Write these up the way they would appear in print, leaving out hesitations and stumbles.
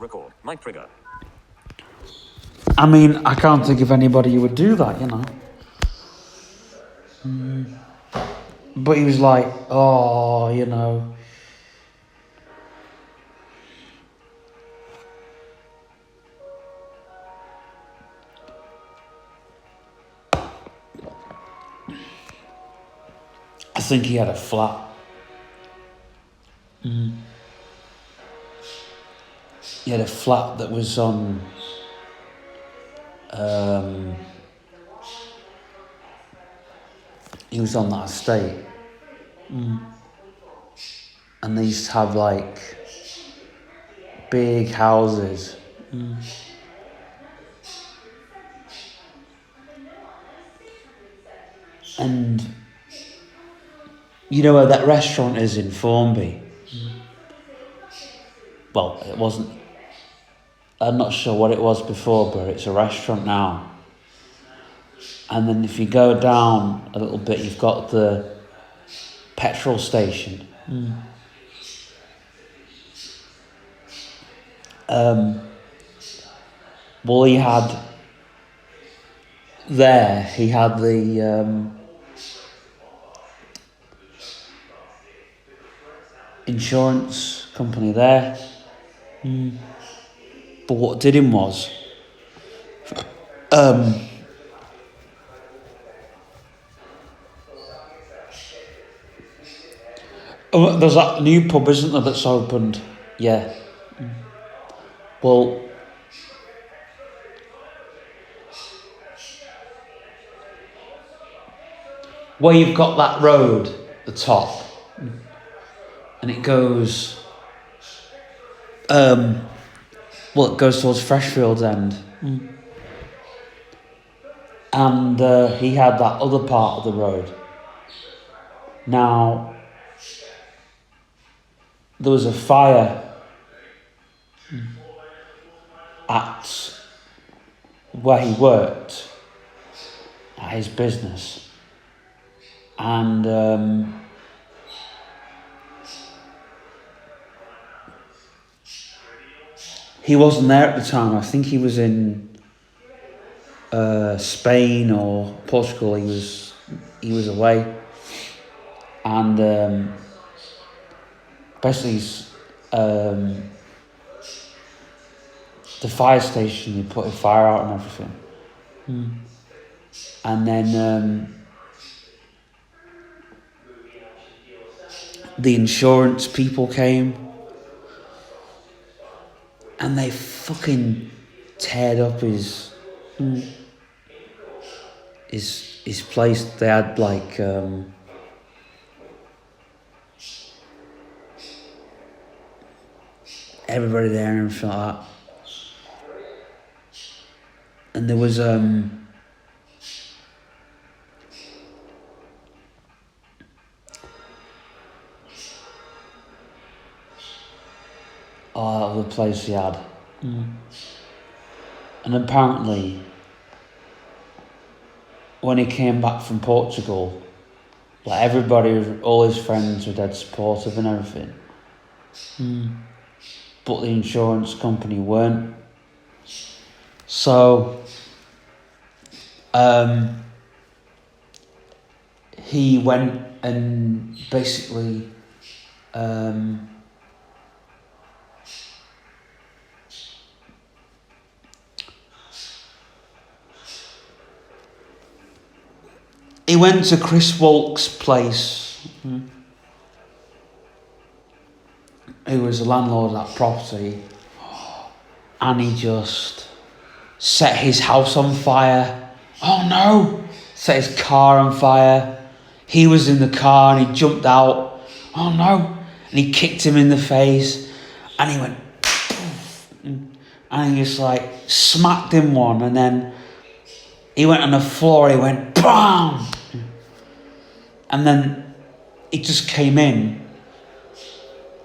Record. Mic trigger. I mean, I can't think of anybody who would do that, you know. But he was like, oh, you know. I think he had a flat. He had a flat that was on he was on that estate. And they used to have like big houses. And you know where that restaurant is in Formby? Well, it wasn't. I'm not sure what it was before, but it's a restaurant now. And then if you go down a little bit, you've got the petrol station. Well, he had the insurance company there. But what did him was, there's that new pub, isn't there, that's opened? Yeah. Well, where you've got that road, the top, and it goes, it goes towards Freshfields End. And he had that other part of the road. Now, there was a fire at where he worked, at his business. And he wasn't there at the time. I think he was in Spain or Portugal. He was away. And basically the fire station, he put a fire out and everything. And then the insurance people came and they fucking teared up his place. They had like everybody there and everything like that. And there was the place he had. And apparently when he came back from Portugal, like everybody, all his friends were dead supportive and everything. But the insurance company weren't. So he went and basically he went to Chris Walk's place, who was the landlord of that property, and he just set his house on fire. Oh no! Set his car on fire. He was in the car and he jumped out. Oh no! And he kicked him in the face, and he went, and he just like smacked him one, and then he went on the floor. He went BAM! And then he just came in.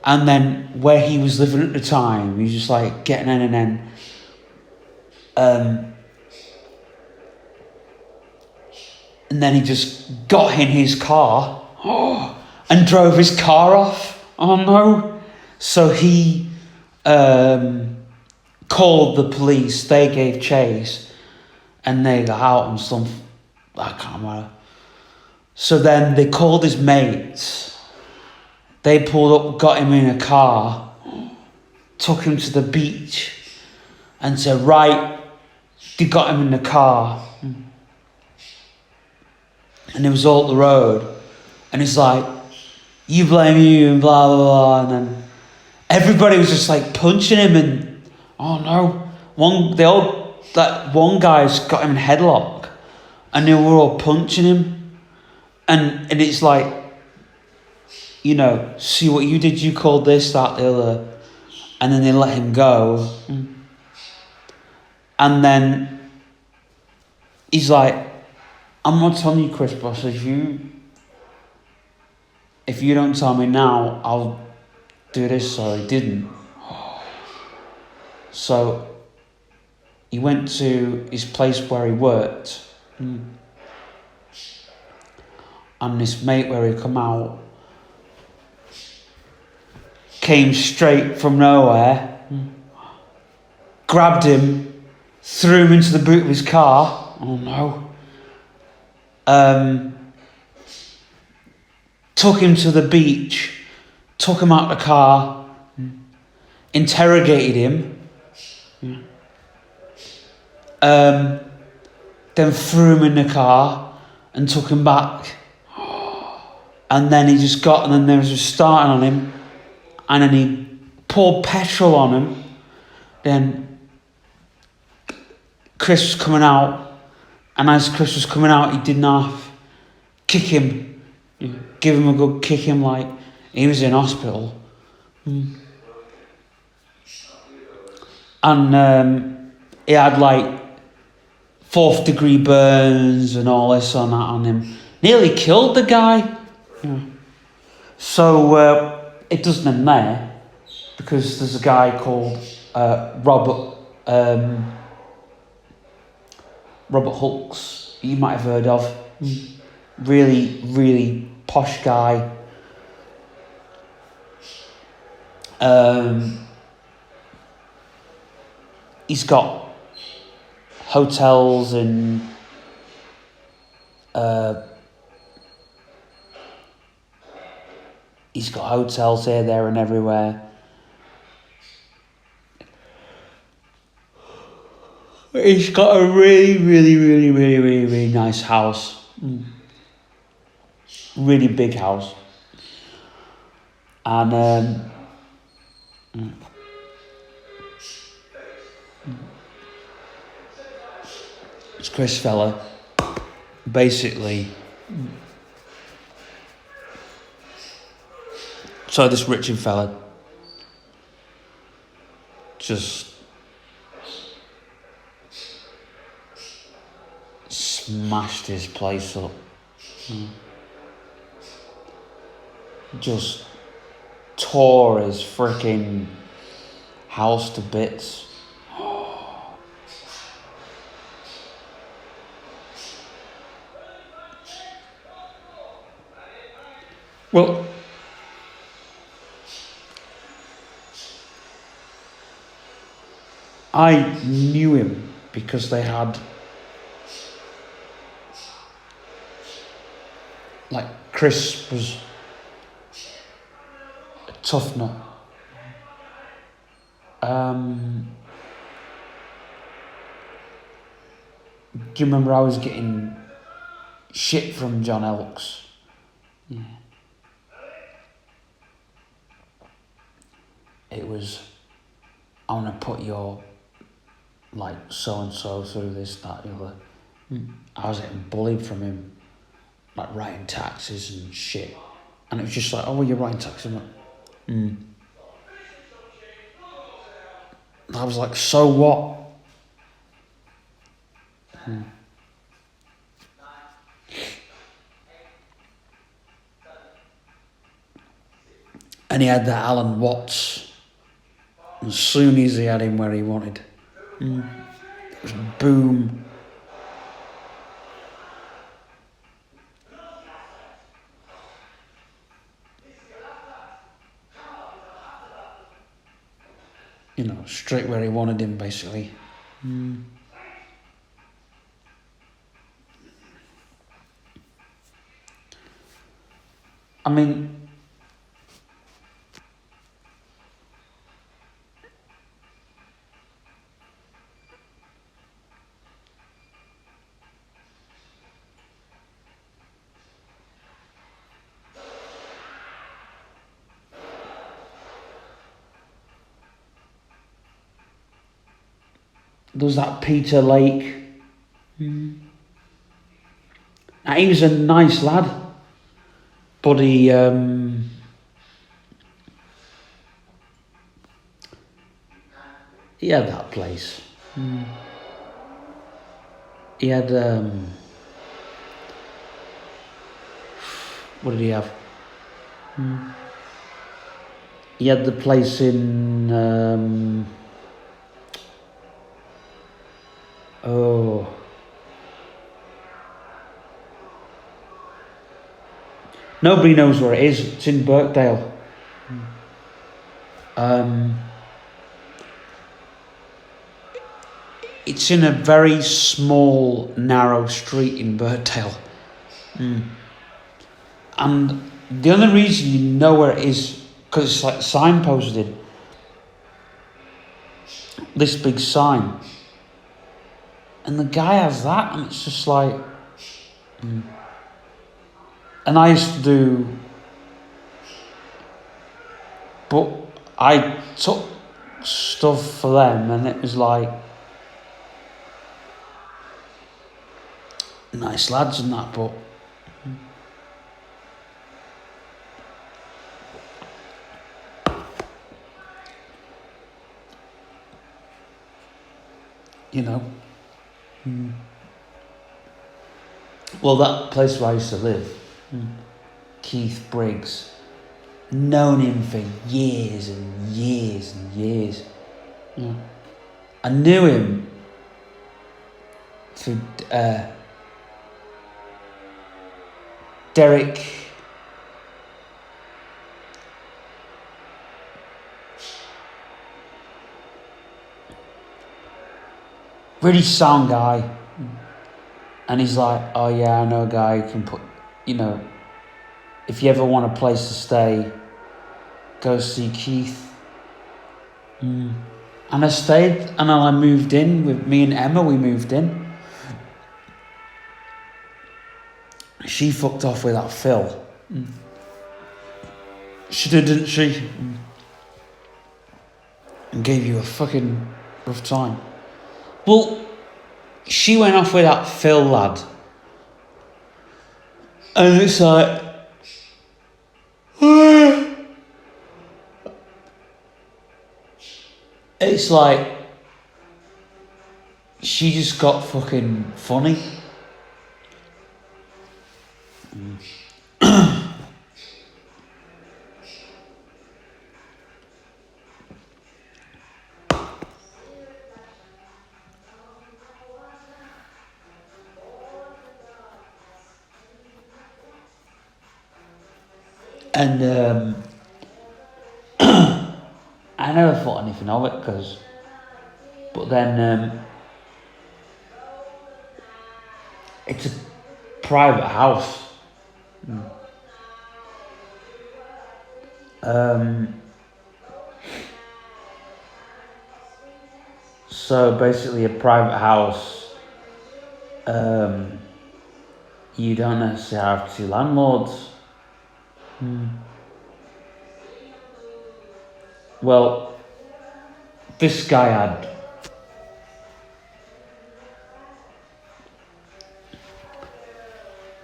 And then where he was living at the time, he was just like getting in, and then he just got in his car and drove his car off. Oh no. So he called the police. They gave chase, and they got out and some. I can't remember. So then they called his mates. They pulled up, got him in a car, took him to the beach, and said, right, they got him in the car. And it was all up the road. And he's like, you blame you, and blah, blah, blah. And then everybody was just like punching him, and oh no. One guy's got him in a headlock, and they were all punching him. And it's like, see what you did, you called this, that, the other. And then they let him go. And then he's like, I'm not telling you, Chris Boss, if you don't tell me now, I'll do this. So he didn't. So he went to his place where he worked. And this mate where he come out came straight from nowhere, grabbed him, threw him into the boot of his car. Oh no. Took him to the beach, took him out the car, interrogated him, then threw him in the car and took him back. And then he just got, and then there was a starting on him, and then he poured petrol on him. Then Chris was coming out, and as Chris was coming out, he didn't have kick him, give him a good kick him like he was in hospital. And he had like 4th degree burns and all this and that on him. Nearly killed the guy. So it doesn't end there, because there's a guy called Robert Hulks, you might have heard of. Really, really posh guy. He's got hotels and he's got hotels here, there, and everywhere. He's got a really, really, really, really, really, really nice house. Really big house. And it's Chris fella. Basically, so this Richard fella just smashed his place up. Just tore his freaking house to bits. Well, I knew him because they had, like, Chris was a tough nut. Do you remember I was getting shit from John Elks? Yeah. It was, I want to put your, like, so-and-so through this, that, the other. I was getting bullied from him, like, writing taxes and shit. And it was just like, oh, well, you're writing taxes. I'm like, I was like, so what? And he had that Alan Watts. As soon as he had him where he wanted. It was boom. You know. straight where he wanted him, basically. I mean, there was that Peter Lake. Now, he was a nice lad, but he had that place. He had what did he have? He had the place in nobody knows where it is. It's in Birkdale. It's in a very small, narrow street in Birkdale. And the only reason you know where it is, because it's like signposted. This big sign. And the guy has that, and it's just like... And I used to do... But I took stuff for them, and it was like... Nice lads and that, but... You know. Well, that place where I used to live, Keith Briggs, known him for years and years and years. I knew him through Derek. Really sound guy. And he's like, oh yeah, I know a guy who can put, if you ever want a place to stay, go see Keith. And I stayed, and then I moved in with me and Emma. We moved in. She fucked off with that Phil. She did, didn't she? And gave you a fucking rough time. Well, she went off with that Phil lad. And it's like... It's like... She just got fucking funny. And I never thought anything of it, but then it's a private house. So basically a private house, you don't necessarily have two landlords. Well, this guy had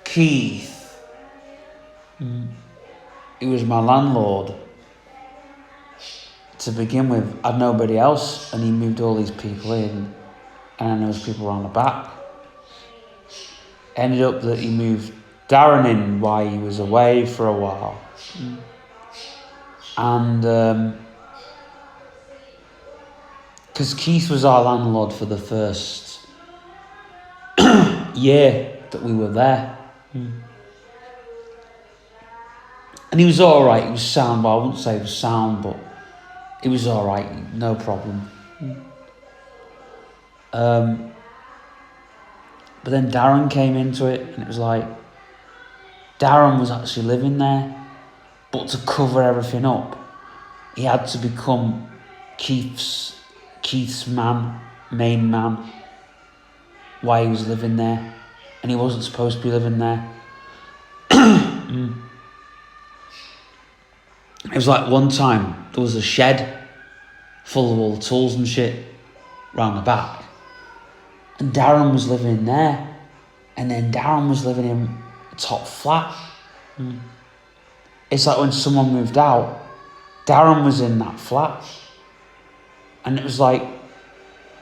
Keith. He was my landlord to begin with. I had nobody else, and he moved all these people in, and those people around the back. Ended up that he moved Darren in while he was away for a while. And because Keith was our landlord for the first year that we were there. And he was alright, he was sound, but I wouldn't say he was sound, but It was alright, no problem. But then Darren came into it, and it was like, Darren was actually living there, but to cover everything up, he had to become Keith's main man, while he was living there, and he wasn't supposed to be living there. It was like one time, there was a shed full of all the tools and shit round the back, and Darren was living in there, and then Darren was living in a top flat. It's like when someone moved out, Darren was in that flat, and it was like,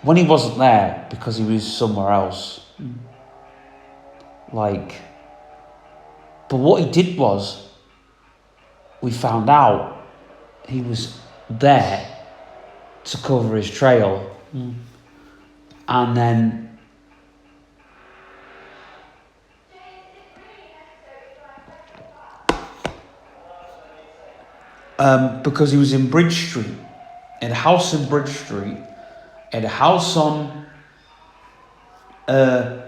when he wasn't there because he was somewhere else, like, but what he did was, we found out he was there to cover his trail, and then because he was in Bridge Street, in a house in Bridge Street, in a house on in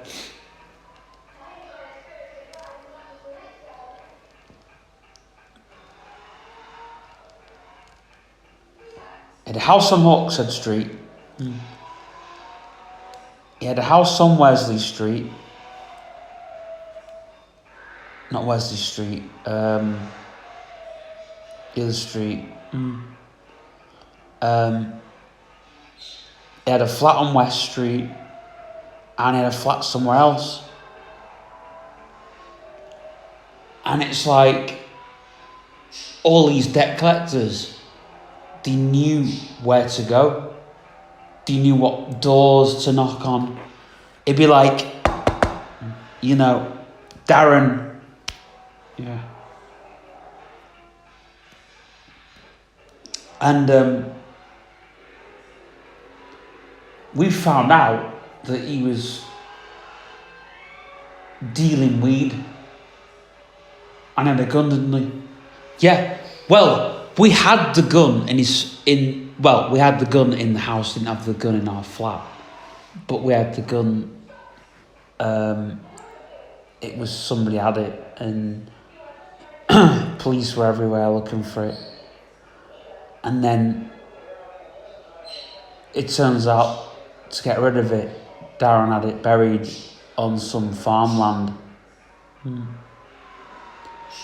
a house on Hawkshead Street. He had a house on Wesley Street. Not Wesley Street. The other street. He had a flat on West Street, and he had a flat somewhere else. And it's like, all these debt collectors, they knew where to go. They knew what doors to knock on. It'd be like, you know, Darren. Yeah. And we found out that he was dealing weed and had a gun, didn't he? Yeah. Well, we had the gun we had the gun in the house, didn't have the gun in our flat. But we had the gun, it was somebody had it, and police were everywhere looking for it. And then it turns out, to get rid of it, Darren had it buried on some farmland.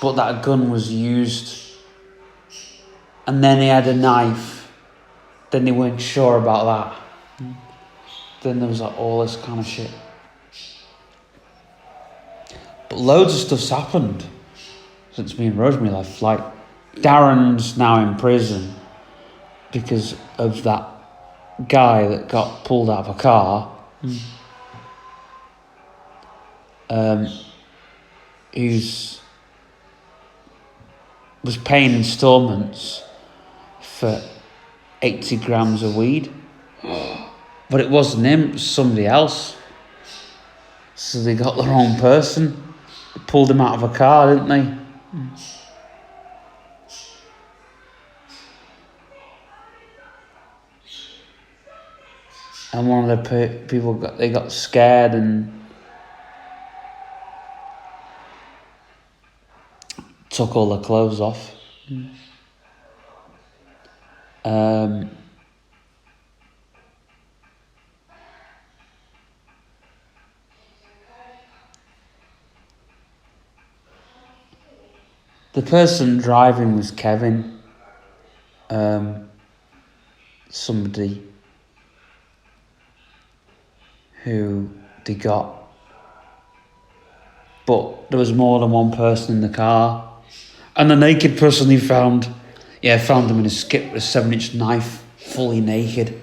But that gun was used. And then he had a knife. Then they weren't sure about that. Then there was like all this kind of shit. But loads of stuff's happened since me and Rosemary left. Like, Darren's now in prison because of that guy that got pulled out of a car. Who's was paying instalments for 80 grams of weed. But it wasn't him, it was somebody else. So they got the wrong person. They pulled him out of a car, didn't they? And one of the people got scared and took all their clothes off. The person driving was Kevin. Somebody who they got. But there was more than one person in the car. And the naked person he found him in a skip with a 7-inch knife, fully naked.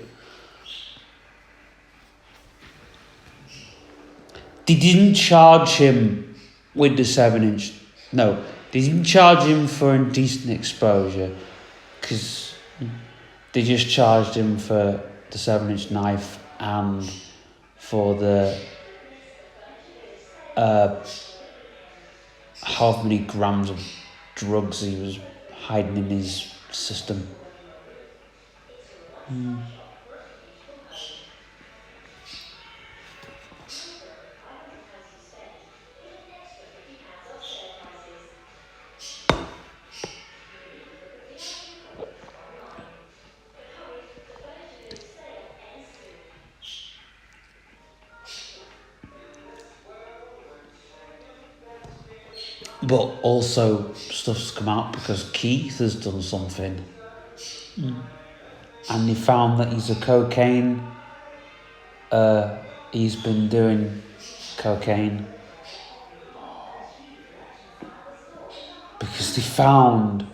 They didn't charge him with the 7-inch. No, they didn't charge him for indecent exposure, because they just charged him for the 7-inch knife and for the how many grams of drugs he was hiding in his system. But also stuff's come out because Keith has done something. And they found that he's a cocaine. He's been doing cocaine. Because they found...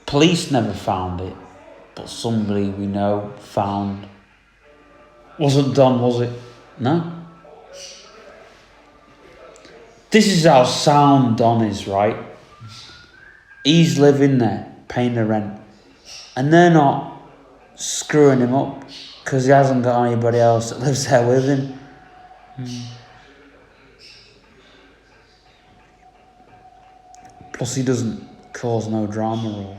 Police never found it. But somebody we know found... Wasn't Don, was it? No? This is how sound Don is, right? He's living there, paying the rent. And they're not screwing him up because he hasn't got anybody else that lives there with him. Plus he doesn't cause no drama or...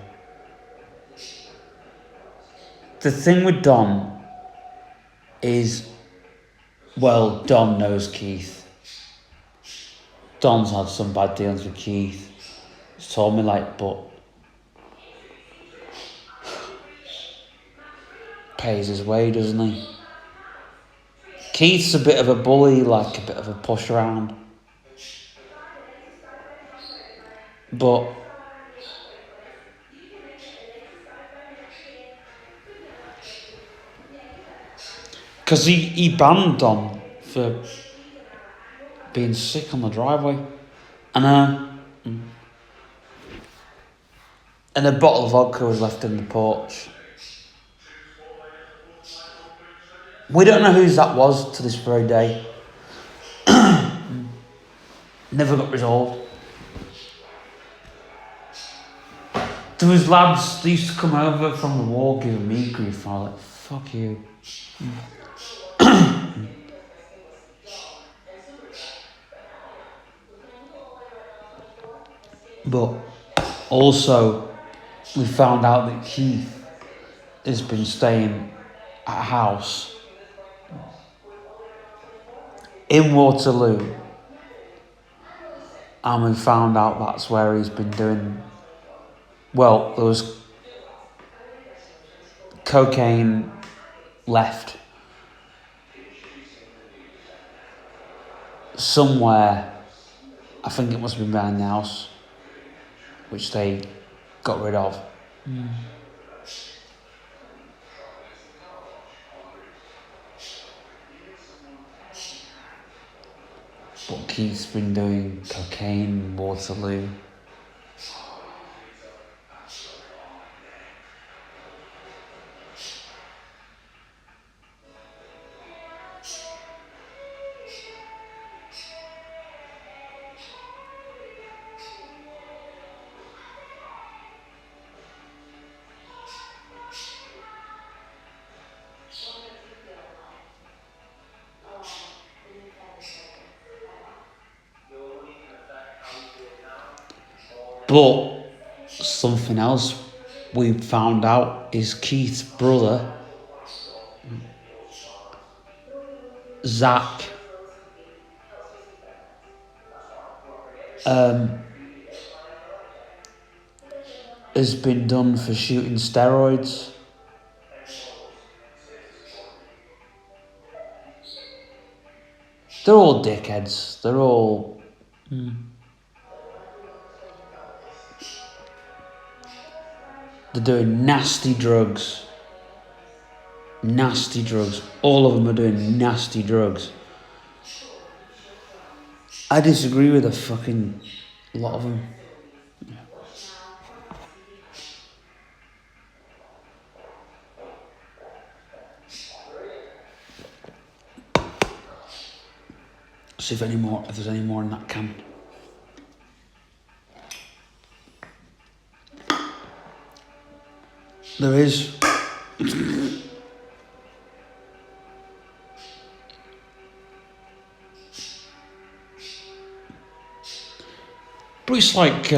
The thing with Don is, well, Don knows Keith. Don's had some bad dealings with Keith. He's told me but pays his way, doesn't he? Keith's a bit of a bully, a bit of a push around. But because he banned Don for being sick on the driveway. And a bottle of vodka was left in the porch. We don't know whose that was to this very day. Never got resolved. There was lads, they used to come over from the war giving me grief. I was like, fuck you. But also, we found out that Keith has been staying at a house in Waterloo. And we found out that's where he's been doing... Well, there was cocaine left somewhere. I think it must have been behind the house, which they got rid of. But Keith's been doing cocaine in Waterloo. But something else we found out is Keith's brother, Zach, has been done for shooting steroids. They're all dickheads. They're all... They're doing nasty drugs. Nasty drugs. All of them are doing nasty drugs. I disagree with a fucking lot of them. See if there's any more in that can. There is. But it's like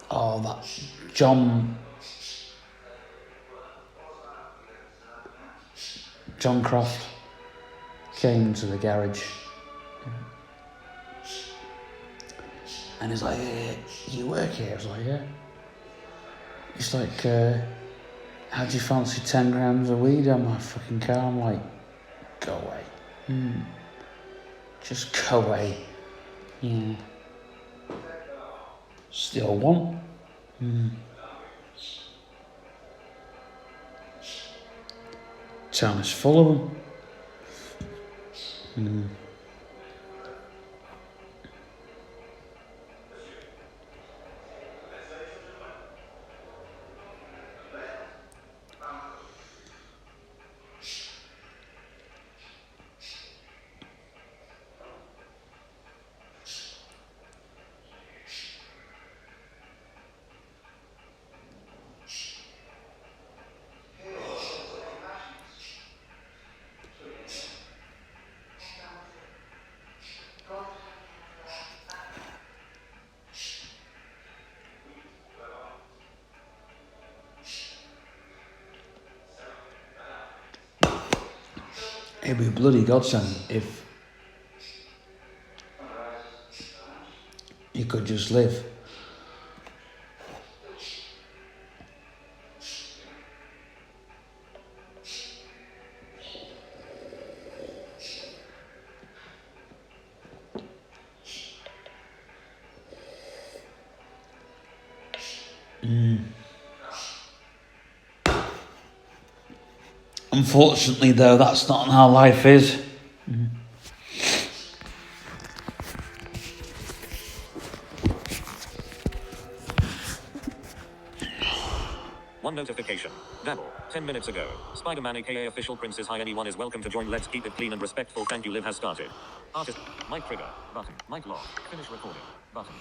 Oh, that John Croft came to the garage and he's like, hey, you work here? I was like, yeah. He's like, how do you fancy 10 grams of weed on my fucking car? I'm like, go away. Just go away. Yeah. Still one. Town is full of them. It'd be a bloody godsend if you could just live. Unfortunately, though, that's not how life is. One notification. Dabble. 10 minutes ago. Spider-Man aka official Prince is hi. Anyone is welcome to join. Let's keep it clean and respectful. Thank you. Live has started. Artist. Mic trigger. Button. Mic lock. Finish recording. Button.